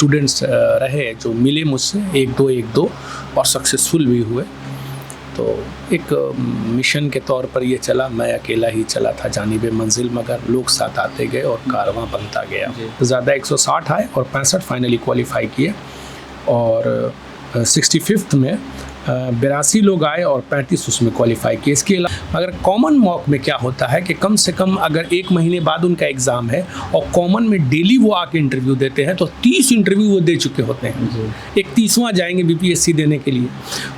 Students रहे जो मिले मुझसे, एक दो और सक्सेसफुल भी हुए। तो एक मिशन के तौर पर ये चला, मैं अकेला ही चला था जानिबे मंजिल, मगर लोग साथ आते गए और कारवां बनता गया। तो ज़्यादा 160 आए और 65 फाइनली क्वालिफाई किए, और 65th में 82 लोग आए और 35 उसमें क्वालिफाई किए। इसके अलावा अगर कॉमन मॉक में क्या होता है कि कम से कम अगर 1 महीने बाद उनका एग्ज़ाम है और कॉमन में डेली वो आके इंटरव्यू देते हैं, तो 30 इंटरव्यू वो दे चुके होते हैं। एक 30वां जाएंगे बीपीएससी देने के लिए,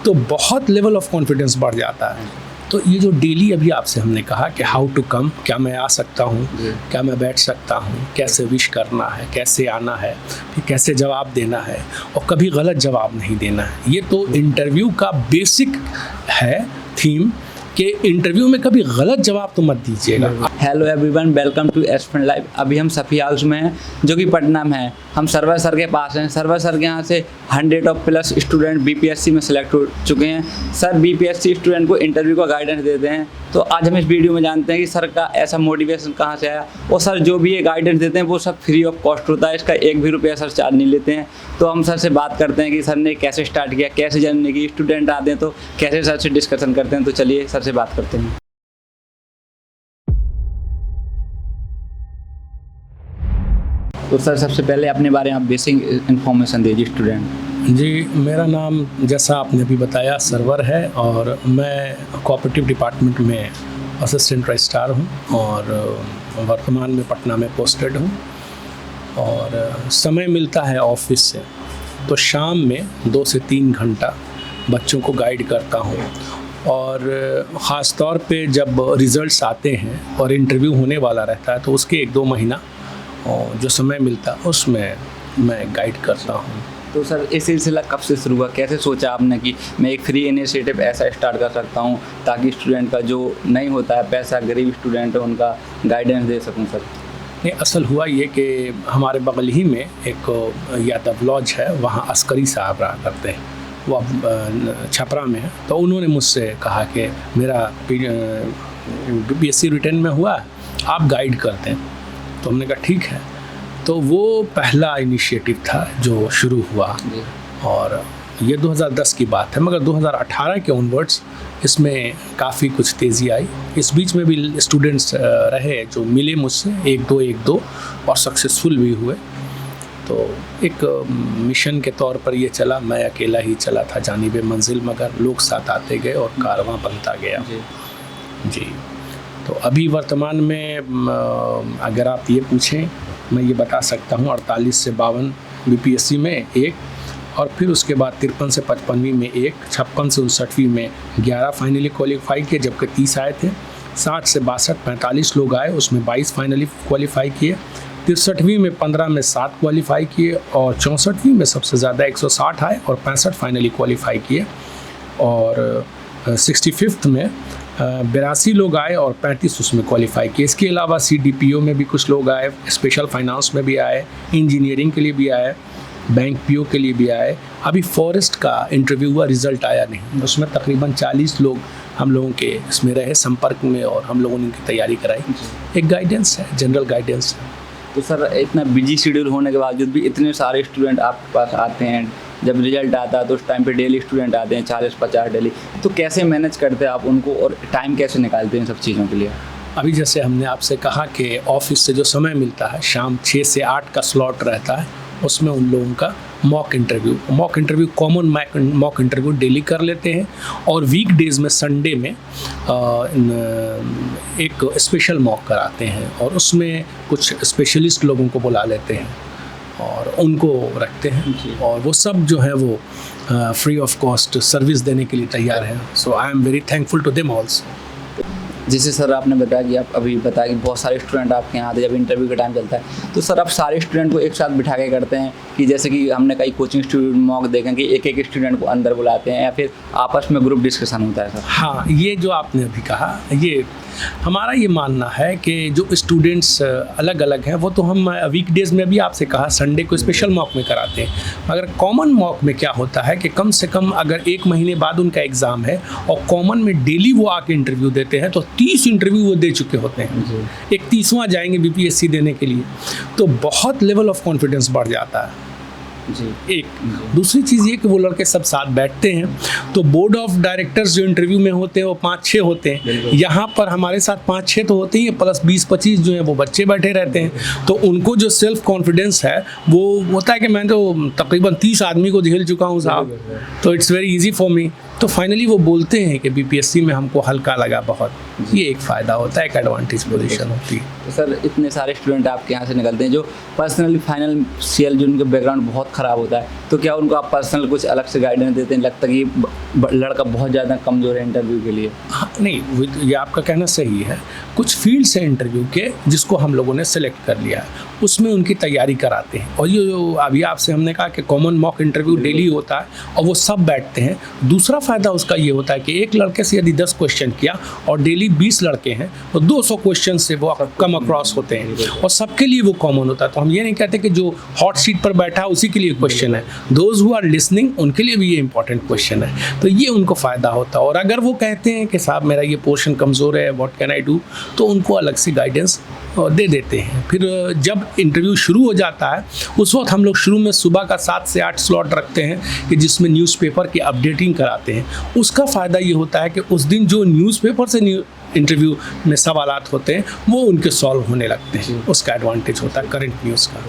तो बहुत लेवल ऑफ कॉन्फिडेंस बढ़ जाता है। तो ये जो डेली अभी आपसे हमने कहा कि हाउ टू कम, क्या मैं आ सकता हूँ, क्या मैं बैठ सकता हूँ, कैसे विश करना है, कैसे आना है, फिर कैसे जवाब देना है और कभी गलत जवाब नहीं देना है, ये तो इंटरव्यू का बेसिक है थीम कि इंटरव्यू में कभी गलत जवाब तो मत दीजिएगा। Hello everyone, welcome to aspirant live. अभी हम सफ़ी हाउस में हैं जो कि पटना में है। हम सर्वर सर के पास हैं। सर्वर सर के यहाँ से 100+ स्टूडेंट बीपीएससी में सेलेक्ट हो चुके हैं। सर बीपीएससी स्टूडेंट को इंटरव्यू का गाइडेंस देते हैं। तो आज हम इस वीडियो में जानते हैं कि सर का ऐसा मोटिवेशन कहाँ से आया, और सर जो भी ये गाइडेंस देते हैं वो सब फ्री ऑफ कॉस्ट होता है, इसका 1 भी रुपया सर चार्ज नहीं लेते हैं। तो हम सर से बात करते हैं कि सर ने कैसे स्टार्ट किया, कैसे जानने की, स्टूडेंट आते हैं तो कैसे सर से डिस्कशन करते हैं। तो चलिए सर से बात करते हैं। तो सर सबसे पहले अपने बारे में आप बेसिक इन्फॉर्मेशन दीजिए स्टूडेंट। जी, मेरा नाम जैसा आपने अभी बताया सर्वर है, और मैं कोऑपरेटिव डिपार्टमेंट में असिस्टेंट रजिस्ट्रार हूँ और वर्तमान में पटना में पोस्टेड हूँ। और समय मिलता है ऑफिस से तो शाम में 2 से 3 घंटा बच्चों को गाइड करता हूँ, और ख़ास तौर पे जब रिज़ल्ट्स आते हैं और इंटरव्यू होने वाला रहता है तो उसके 1-2 महीना और जो समय मिलता है उसमें मैं गाइड करता हूँ। तो सर ये सिलसिला कब से शुरू हुआ, कैसे सोचा आपने कि मैं एक फ्री इनिशिएटिव ऐसा स्टार्ट कर सकता हूँ ताकि स्टूडेंट का जो नहीं होता है पैसा, गरीब स्टूडेंट है उनका गाइडेंस दे सकूँ सर? नहीं, असल हुआ ये कि हमारे बगल ही में एक यादव लॉज है, वहाँ अस्करी साहब रहा करते हैं, वो अब छपरा में है। तो उन्होंने मुझसे कहा कि मेरा बीपीएससी रिटर्न में हुआ है, आप गाइड करते हैं। तो हमने कहा ठीक है। तो वो पहला इनिशिएटिव था जो शुरू हुआ, और ये 2010 की बात है, मगर 2018 के ऑनवर्ड्स इसमें काफ़ी कुछ तेज़ी आई। इस बीच में भी स्टूडेंट्स रहे जो मिले मुझसे, एक दो और सक्सेसफुल भी हुए। तो एक मिशन के तौर पर ये चला, मैं अकेला ही चला था जानिबे मंजिल, मगर लोग साथ आते गए और कारवां बनता गया। जी। तो अभी वर्तमान में अगर आप ये पूछें, मैं ये बता सकता हूँ 48 से 52 बीपीएससी में एक, और फिर उसके बाद 53 से 55वीं में एक, 56 से 59वीं में 11 फाइनली क्वालिफाई किए, जबकि 30 आए थे। 60 से 62 45 लोग आए, उसमें 22 फाइनली क्वालिफाई किए। 63वीं में 15 में 7 क्वालिफाई किए, और 64वीं में सबसे ज़्यादा 160 आए और 65 फाइनली क्वालिफाई किए। और 65th में 82 लोग आए और 35 उसमें क्वालिफाई किए। इसके अलावा CDPO में भी कुछ लोग आए, स्पेशल फाइनेंस में भी आए, इंजीनियरिंग के लिए भी आए, बैंक PO के लिए भी आए। अभी फॉरेस्ट का इंटरव्यू हुआ, रिज़ल्ट आया नहीं, उसमें तकरीबन 40 लोग हम लोगों के इसमें रहे संपर्क में, और हम लोगों ने उनकी तैयारी कराई। एक गाइडेंस है, जनरल गाइडेंस है। तो सर इतना बिजी शेड्यूल होने के बावजूद भी इतने सारे स्टूडेंट आपके पास आते हैं, जब रिजल्ट आता है तो उस टाइम पे डेली स्टूडेंट आते हैं 40-50 डेली, तो कैसे मैनेज करते हैं आप उनको और टाइम कैसे निकालते हैं सब चीज़ों के लिए? अभी जैसे हमने आपसे कहा कि ऑफिस से जो समय मिलता है शाम 6 से 8 का स्लॉट रहता है, उसमें उन लोगों का mock interview common mock interview daily कर लेते हैं, और वीक डेज़ में संडे में एक स्पेशल मॉक कराते हैं, और उसमें कुछ स्पेशलिस्ट लोगों को बुला लेते हैं और उनको रखते हैं, और वो सब जो है वो फ्री ऑफ कॉस्ट सर्विस देने के लिए तैयार हैं। So I am very thankful to them also. जैसे सर आपने बताया कि आप अभी बताया कि बहुत सारे स्टूडेंट आपके यहाँ आते हैं जब इंटरव्यू का टाइम चलता है, तो सर आप सारे स्टूडेंट को एक साथ बिठा के करते हैं कि जैसे कि हमने कई कोचिंग स्टूडेंट मॉक देखें कि एक स्टूडेंट को अंदर बुलाते हैं, या फिर आपस में ग्रुप डिस्कशन होता है सर? हाँ, ये जो आपने अभी कहा, ये हमारा ये मानना है कि जो स्टूडेंट्स अलग अलग हैं वो तो हम वीकडेज़ में भी आपसे कहा संडे को स्पेशल मॉक में कराते हैं, मगर कॉमन मॉक में क्या होता है कि कम से कम अगर 1 महीने बाद उनका एग्ज़ाम है और कॉमन में डेली वो आके इंटरव्यू देते हैं, तो 30 इंटरव्यू वो दे चुके होते हैं। एक 30वां जाएंगे बीपीएससी देने के लिए, तो बहुत लेवल ऑफ कॉन्फिडेंस बढ़ जाता है। जी। एक दूसरी चीज़ ये कि वो लड़के सब साथ बैठते हैं, तो बोर्ड ऑफ डायरेक्टर्स जो इंटरव्यू में होते हैं वो 5-6 होते हैं, यहाँ पर हमारे साथ 5-6 तो होते ही हैं, प्लस 20-25 जो हैं वो बच्चे बैठे रहते हैं। तो उनको जो सेल्फ कॉन्फिडेंस है वो होता है कि मैं तो तकरीबन 30 आदमी को झेल चुका हूँ साहब, तो it's very easy for me. तो फाइनली वो बोलते हैं कि बीपीएससी में हमको हल्का लगा बहुत, ये एक फ़ायदा होता है, एक एडवांटेज पोजीशन होती है। तो सर इतने सारे स्टूडेंट आपके यहाँ से निकलते हैं जो पर्सनली फाइनेंशियल जो उनका बैकग्राउंड बहुत ख़राब होता है, तो क्या उनको आप पर्सनल कुछ अलग से गाइडेंस देते हैं? लगता है कि लड़का बहुत ज़्यादा कमज़ोर है इंटरव्यू के लिए? हाँ, नहीं, ये आपका कहना सही है। कुछ फील्ड से इंटरव्यू के जिसको हम लोगों ने सेलेक्ट कर लिया है, उसमें उनकी तैयारी कराते हैं। और ये जो अभी आपसे हमने कहा कि कॉमन मॉक इंटरव्यू डेली होता है और वो सब बैठते हैं। दूसरा फ़ायदा उसका ये होता है कि एक लड़के से यदि 10 क्वेश्चन किया और डेली 20 लड़के हैं तो 200 क्वेश्चन से वो कम अक्रॉस होते हैं और सबके लिए वो कॉमन होता है। तो हम ये नहीं कहते कि जो हॉट सीट पर बैठा है उसी के लिए क्वेश्चन है, दोज हु आर लिसनिंग उनके लिए भी ये इंपॉर्टेंट क्वेश्चन है। तो ये उनको फ़ायदा होता है। और अगर वो कहते हैं कि साहब मेरा ये पोर्शन कमज़ोर है, व्हाट कैन आई डू, तो उनको अलग से गाइडेंस दे देते हैं। फिर जब इंटरव्यू शुरू हो जाता है उस वक्त हम लोग शुरू में सुबह का 7 से 8 स्लॉट रखते हैं कि जिसमें न्यूज़पेपर की अपडेटिंग कराते हैं। उसका फ़ायदा ये होता है कि उस दिन जो न्यूज़पेपर से इंटरव्यू में सवालात होते हैं वो उनके सॉल्व होने लगते हैं, उसका एडवांटेज होता है करंट न्यूज़ का।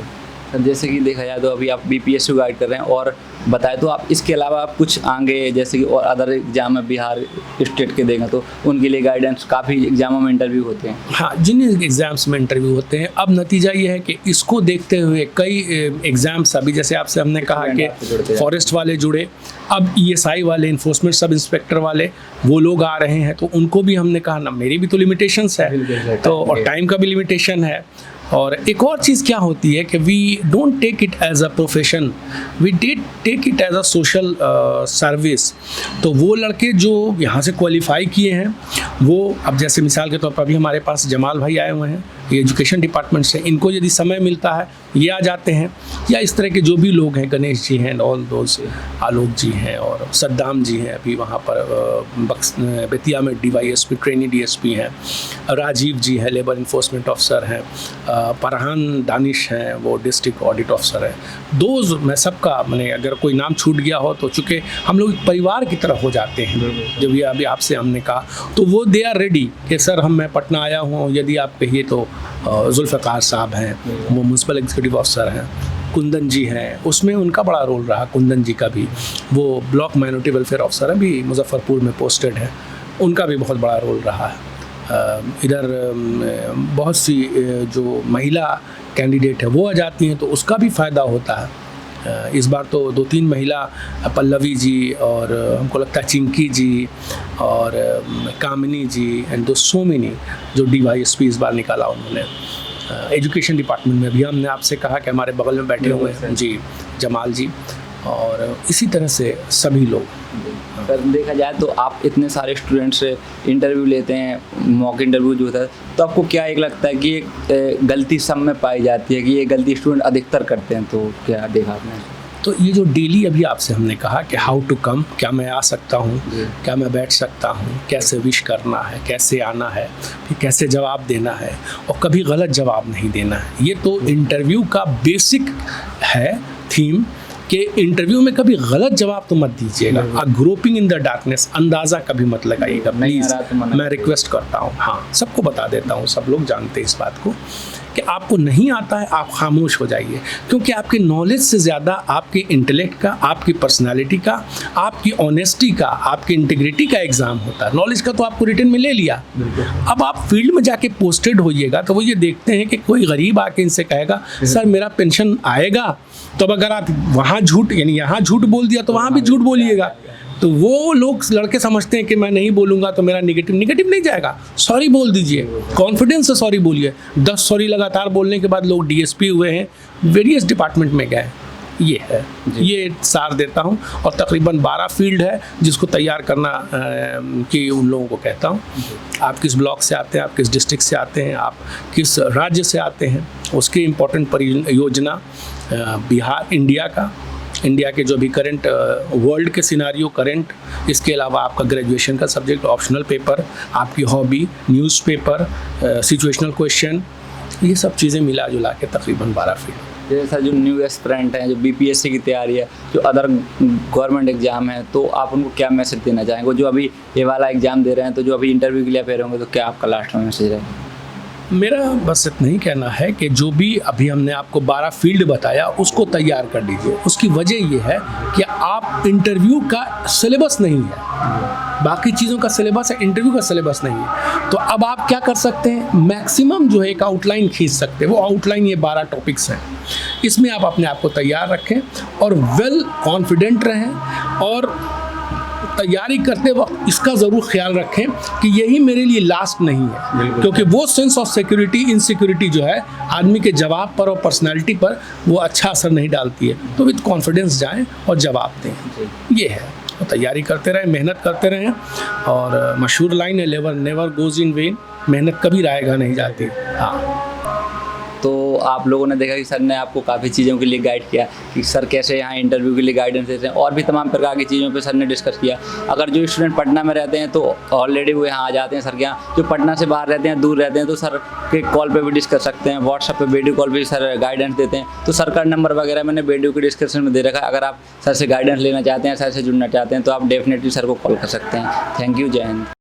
जैसे कि देखा जाए तो अभी आप बीपीएससी गाइड कर रहे हैं, और बताए तो आप इसके अलावा आप कुछ आगे जैसे कि और अदर एग्जाम में बिहार स्टेट के देंगे तो उनके लिए गाइडेंस काफ़ी एग्जामों में इंटरव्यू होते हैं। हाँ, जिन एग्ज़ाम्स में इंटरव्यू होते हैं, अब नतीजा ये है कि इसको देखते हुए कई एग्ज़ाम्स, अभी जैसे आपसे हमने कहा कि फॉरेस्ट वाले जुड़े, अब ESI वाले, इन्फोर्समेंट सब इंस्पेक्टर वाले, वो लोग आ रहे हैं। तो उनको भी हमने कहा ना, मेरी भी तो लिमिटेशंस है, तो और टाइम का भी लिमिटेशन है। और एक और चीज़ क्या होती है कि we don't take it as a profession, we take it as a social service. तो वो लड़के जो यहाँ से क्वालिफाई किए हैं वो, अब जैसे मिसाल के तौर पर अभी हमारे पास जमाल भाई आए हुए हैं, ये एजुकेशन डिपार्टमेंट से, इनको यदि समय मिलता है ये आ जाते हैं, या इस तरह के जो भी लोग हैं, गणेश जी हैं, ऑल दोस्त, आलोक जी हैं और सद्दाम जी हैं, अभी वहाँ पर बेतिया में DYSP ट्रेनी DSP हैं, राजीव जी हैं, लेबर इन्फोर्समेंट ऑफिसर हैं, फरहान दानिश हैं, वो डिस्ट्रिक्ट ऑडिट ऑफिसर है। मैं सबका, मैंने अगर कोई नाम छूट गया हो तो चूँकि हम लोग परिवार की तरह हो जाते हैं। जब ये अभी आपसे हमने कहा तो वो दे आर रेडी कि सर मैं पटना आया हूँ, यदि आप कहिए तो जुल्फ़िकार साहब हैं, वो म्यूनसिपल एग्जीक्यूटिव ऑफिसर हैं, कुंदन जी हैं, उसमें उनका बड़ा रोल रहा, कुंदन जी का भी, वो ब्लॉक माइनॉरिटी वेलफेयर ऑफिसर है, भी मुजफ्फरपुर में पोस्टेड है, उनका भी बहुत बड़ा रोल रहा है। इधर बहुत सी जो महिला कैंडिडेट है वो आ जाती हैं तो उसका भी फ़ायदा होता है। इस बार तो 2-3 महिला, पल्लवी जी और हमको लगता है चिंकी जी और कामिनी जी एंड सो मेनी, जो DYSP इस बार निकाला उन्होंने। एजुकेशन डिपार्टमेंट में भी हमने आपसे कहा कि हमारे बगल में बैठे हुए हैं जी, जमाल जी, और इसी तरह से सभी लोग। सर देखा जाए तो आप इतने सारे स्टूडेंट से इंटरव्यू लेते हैं, मॉक इंटरव्यू जो होता है, तो आपको क्या एक लगता है कि एक गलती सब में पाई जाती है कि ये गलती स्टूडेंट अधिकतर करते हैं, तो क्या देखा आपने? तो ये जो डेली अभी आपसे हमने कहा कि हाउ टू कम, क्या मैं आ सकता हूँ, क्या मैं बैठ सकता हूँ, कैसे विश करना है, कैसे आना है, फिर कैसे जवाब देना है और कभी गलत जवाब नहीं देना है, ये तो इंटरव्यू का बेसिक है थीम कि इंटरव्यू में कभी गलत जवाब तो मत दीजिएगा। ग्रोपिंग इन द डार्कनेस, अंदाज़ा कभी मत लगाइएगा प्लीज़, मैं रिक्वेस्ट करता हूँ। हाँ, सबको बता देता हूँ, सब लोग जानते हैं इस बात को कि आपको नहीं आता है, आप खामोश हो जाइए, क्योंकि आपके नॉलेज से ज़्यादा आपके इंटेलेक्ट का, आपकी पर्सनालिटी का, आपकी ऑनेस्टी का, आपकी इंटीग्रिटी का एग्ज़ाम होता है। नॉलेज का तो आपको रिटर्न में ले लिया, अब आप फील्ड में जाके पोस्टेड होइएगा तो वो ये देखते हैं कि कोई गरीब आके इनसे कहेगा सर मेरा पेंशन आएगा, तो अब अगर आप वहाँ झूठ, यानी यहाँ झूठ बोल दिया तो वहाँ भी झूठ बोलिएगा, तो वो लोग लड़के समझते हैं कि मैं नहीं बोलूँगा तो मेरा निगेटिव नहीं जाएगा, सॉरी बोल दीजिए, कॉन्फिडेंस से सॉरी बोलिए। 10 सॉरी लगातार बोलने के बाद लोग DSP हुए हैं, वेरियस डिपार्टमेंट में गए। ये है, ये सार देता हूँ। और तकरीबन 12 फील्ड है जिसको तैयार करना कि उन लोगों को कहता हूँ, आप किस ब्लॉक से आते हैं, आप किस डिस्ट्रिक्ट से आते हैं, आप किस राज्य से आते हैं, उसकी इम्पोर्टेंट परियोजना बिहार, इंडिया के जो भी करंट वर्ल्ड के सिनारियो करंट, इसके अलावा आपका ग्रेजुएशन का सब्जेक्ट, ऑप्शनल पेपर, आपकी हॉबी, न्यूज़पेपर, सिचुएशनल क्वेश्चन, ये सब चीज़ें मिला जुला के तकरीबन 12 फील्ड। जैसे सर जो न्यू एस्पिरेंट हैं, जो बीपीएससी की तैयारी है, जो अदर गवर्नमेंट एग्जाम है, तो आप उनको क्या मैसेज देना चाहेंगे? जो अभी ये वाला एग्जाम दे रहे हैं, तो जो अभी इंटरव्यू के लिए अपेयर होंगे, तो क्या आपका लास्ट में मैसेज है? मेरा बस इतना ही कहना है कि जो भी अभी हमने आपको 12 फील्ड बताया उसको तैयार कर लीजिए। उसकी वजह ये है कि आप इंटरव्यू का सिलेबस नहीं है, बाकी चीज़ों का सिलेबस है, इंटरव्यू का सिलेबस नहीं है। तो अब आप क्या कर सकते हैं, मैक्सिमम जो है एक आउटलाइन खींच सकते हैं। वो आउटलाइन ये 12 टॉपिक्स हैं, इसमें आप अपने आप को तैयार रखें और वेल कॉन्फिडेंट रहें। और तैयारी करते वक्त इसका ज़रूर ख्याल रखें कि यही मेरे लिए लास्ट नहीं है, क्योंकि वो सेंस ऑफ सिक्योरिटी इनसिक्योरिटी जो है आदमी के जवाब पर और पर्सनालिटी पर वो अच्छा असर नहीं डालती है। तो विद कॉन्फिडेंस जाएं और जवाब दें, ये है। तो तैयारी करते रहें, मेहनत करते रहें। और मशहूर लाइन है, नेवर गोज इन वेन, मेहनत कभी रायगा नहीं जाती। हाँ, तो आप लोगों ने देखा कि सर ने आपको काफ़ी चीज़ों के लिए गाइड किया कि सर कैसे यहाँ इंटरव्यू के लिए गाइडेंस देते हैं, और भी तमाम प्रकार की चीज़ों पे सर ने डिस्कस किया। अगर जो स्टूडेंट पटना में रहते हैं तो ऑलरेडी वो यहाँ आ जाते हैं सर के यहाँ, जो पटना से बाहर रहते हैं, दूर रहते हैं, तो सर के कॉल पे भी डिस्कस सकते हैं, व्हाट्सएप पे वीडियो कॉल पे सर गाइडेंस देते हैं। तो सर का नंबर वगैरह मैंने वीडियो के डिस्क्रिप्शन में दे रखा है। अगर आप सर से गाइडेंस लेना चाहते हैं, सर से जुड़ना चाहते हैं, तो आप डेफिनेटली सर को कॉल कर सकते हैं। थैंक यू, जय हिंद।